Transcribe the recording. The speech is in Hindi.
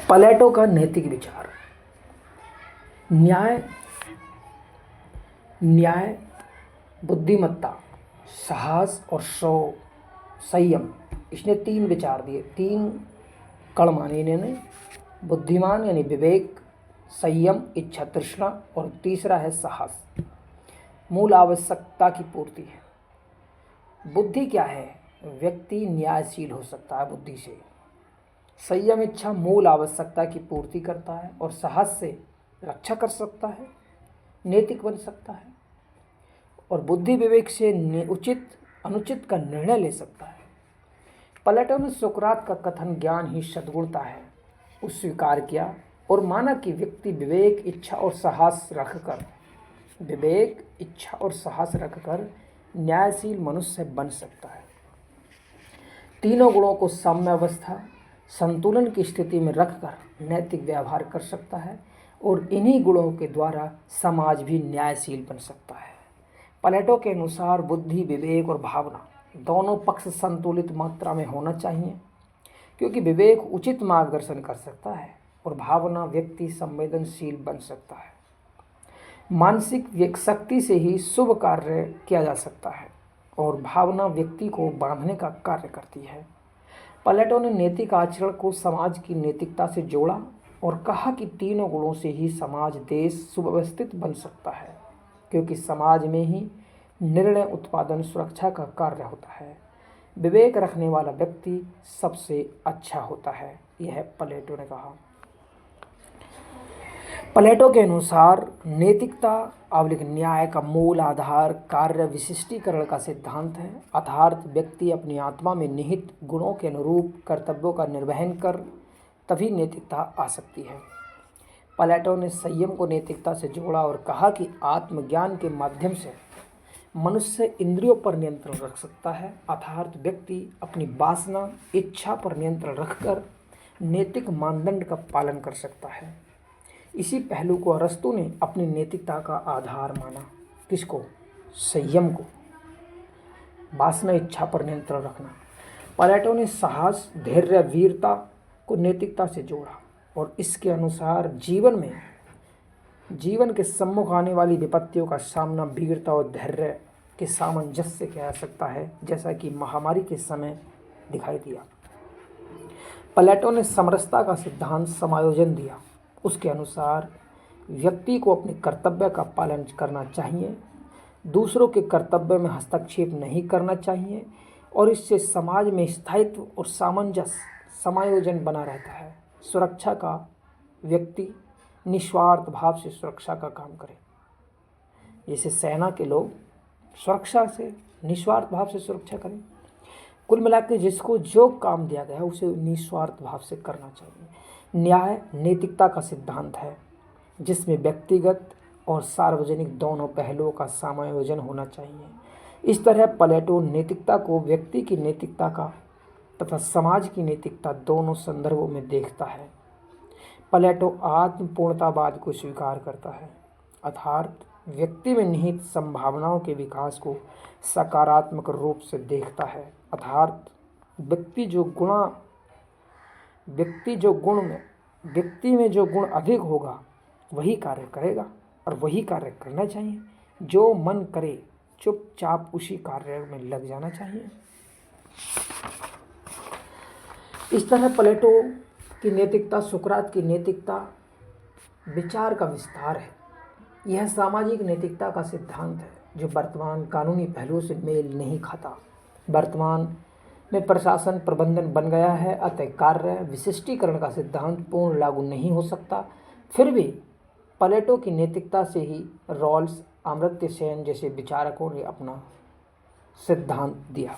प्लेटो का नैतिक विचार। न्याय, न्याय, बुद्धिमत्ता, साहस और संयम, इसने 3 विचार दिए, 3 कण माने इन्होंने। बुद्धिमान यानी विवेक, संयम इच्छा तृष्णा, और तीसरा है साहस, मूल आवश्यकता की पूर्ति है। बुद्धि क्या है? व्यक्ति न्यायशील हो सकता है बुद्धि से। संयम इच्छा मूल आवश्यकता की पूर्ति करता है, और साहस से रक्षा कर सकता है, नैतिक बन सकता है, और बुद्धि विवेक से उचित अनुचित का निर्णय ले सकता है। प्लेटो ने सुकरात का कथन ज्ञान ही सद्गुणता है उस स्वीकार किया और माना कि व्यक्ति विवेक इच्छा और साहस रखकर न्यायशील मनुष्य बन सकता है। तीनों गुणों को साम्यावस्था संतुलन की स्थिति में रखकर नैतिक व्यवहार कर सकता है, और इन्हीं गुणों के द्वारा समाज भी न्यायशील बन सकता है। प्लेटो के अनुसार बुद्धि, विवेक और भावना दोनों पक्ष संतुलित मात्रा में होना चाहिए, क्योंकि विवेक उचित मार्गदर्शन कर सकता है और भावना व्यक्ति संवेदनशील बन सकता है। मानसिक शक्ति से ही शुभ कार्य किया जा सकता है, और भावना व्यक्ति को बांधने का कार्य करती है। प्लेटो ने नैतिक आचरण को समाज की नैतिकता से जोड़ा और कहा कि तीनों गुणों से ही समाज, देश सुव्यवस्थित बन सकता है, क्योंकि समाज में ही निर्णय उत्पादन सुरक्षा का कार्य होता है। विवेक रखने वाला व्यक्ति सबसे अच्छा होता है, यह प्लेटो ने कहा। प्लेटो के अनुसार नैतिकता अवलिक न्याय का मूल आधार कार्य विशिष्टीकरण का सिद्धांत है, अर्थात व्यक्ति अपनी आत्मा में निहित गुणों के अनुरूप कर्तव्यों का निर्वहन कर तभी नैतिकता आ सकती है। प्लेटो ने संयम को नैतिकता से जोड़ा और कहा कि आत्मज्ञान के माध्यम से मनुष्य इंद्रियों पर नियंत्रण रख सकता है, अर्थात व्यक्ति अपनी वासना इच्छा पर नियंत्रण रखकर नैतिक मानदंड का पालन कर सकता है। इसी पहलू को अरस्तु ने अपनी नैतिकता का आधार माना। किसको? संयम को, वासना इच्छा पर नियंत्रण रखना। प्लेटो ने साहस, धैर्य, वीरता को नैतिकता से जोड़ा और इसके अनुसार जीवन के सम्मुख आने वाली विपत्तियों का सामना वीरता और धैर्य के सामंजस्य से किया जा सकता है, जैसा कि महामारी के समय दिखाई दिया। प्लेटो ने समरसता का सिद्धांत समायोजन दिया। उसके अनुसार व्यक्ति को अपने कर्तव्य का पालन करना चाहिए, दूसरों के कर्तव्य में हस्तक्षेप नहीं करना चाहिए, और इससे समाज में स्थायित्व और सामंजस्य समायोजन बना रहता है। सुरक्षा का व्यक्ति निस्वार्थ भाव से सुरक्षा का काम करे, जैसे सेना के लोग सुरक्षा से निस्वार्थ भाव से सुरक्षा करें। कुल मिलाकर जिसको जो काम दिया गया है उसे निस्वार्थ भाव से करना चाहिए। न्याय नैतिकता का सिद्धांत है, जिसमें व्यक्तिगत और सार्वजनिक दोनों पहलुओं का समायोजन होना चाहिए। इस तरह प्लेटो नैतिकता को व्यक्ति की नैतिकता का तथा समाज की नैतिकता दोनों संदर्भों में देखता है। प्लेटो आत्मपूर्णतावाद को स्वीकार करता है, अर्थात व्यक्ति में निहित संभावनाओं के विकास को सकारात्मक रूप से देखता है, अर्थात व्यक्ति में जो गुण अधिक होगा वही कार्य करेगा और वही कार्य करना चाहिए। जो मन करे चुपचाप उसी कार्य में लग जाना चाहिए। इस तरह प्लेटो की नैतिकता सुकरात की नैतिकता विचार का विस्तार है। यह सामाजिक नैतिकता का सिद्धांत है जो वर्तमान कानूनी पहलुओं से मेल नहीं खाता। वर्तमान में प्रशासन प्रबंधन बन गया है, अतः कार्य विशिष्टीकरण का सिद्धांत पूर्ण लागू नहीं हो सकता। फिर भी प्लेटो की नैतिकता से ही रॉल्स, अमर्त्य सेन जैसे विचारकों ने अपना सिद्धांत दिया।